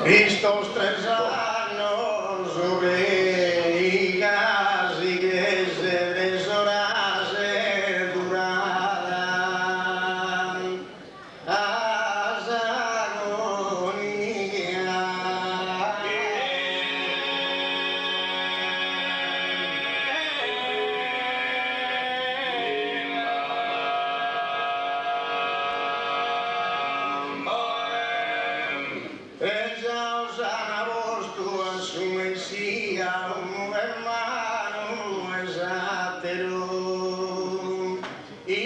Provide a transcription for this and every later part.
Estos 3 años ovejas y que se 3 horas durarán las ella os a vos tu a su mesía, un hermano es atero y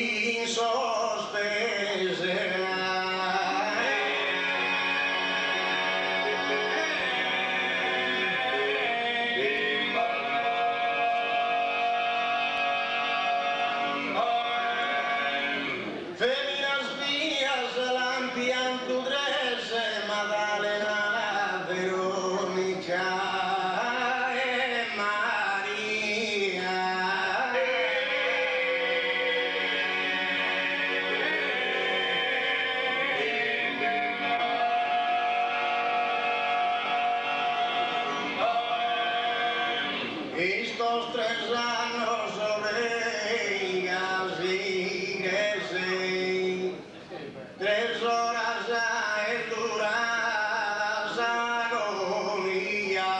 Feminas mías, lampian tu dresse, Maddalena, Veronica e Maria. Estos 3 años ovejas y que se 3 horas duradas agonía.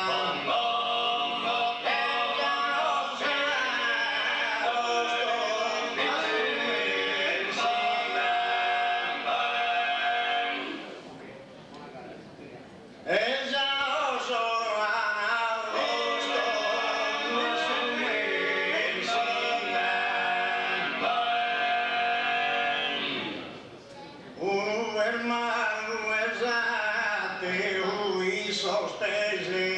Ella os un hermano es ateo y sostese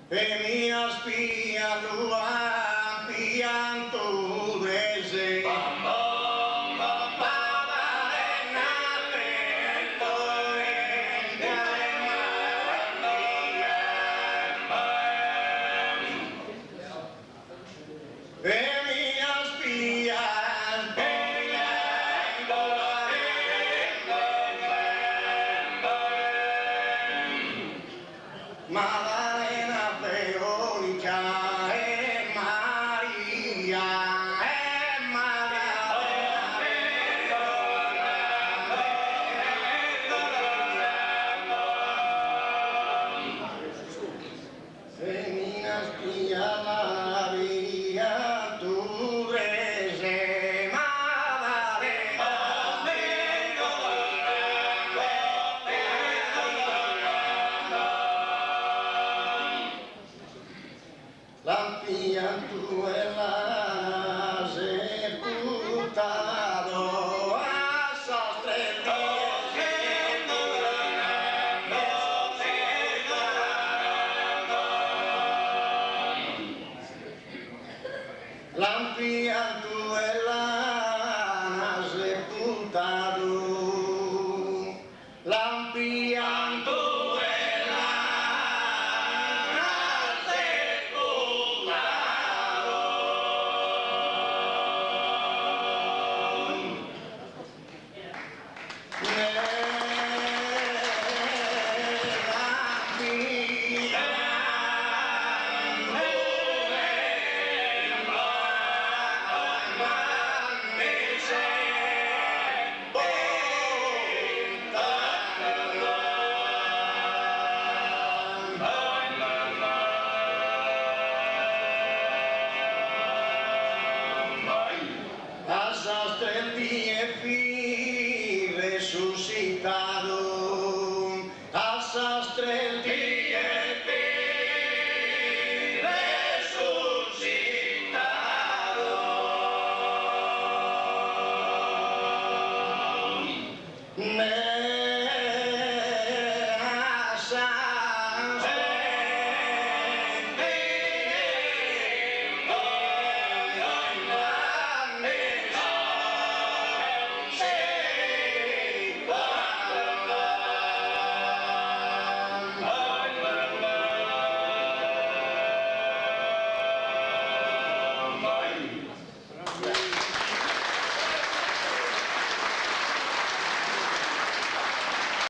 Feminas pían luan, pían tu drese. Feminas pían, Maddalena, Veronica e Maria. Feminas pían la vía, tu drese, Maddalena. Lampian tu la sepultado a esos 3 días. Lampian tu la sepultado. Lampian tu Pasaste el día y resucitado, pasaste el día y resucitado.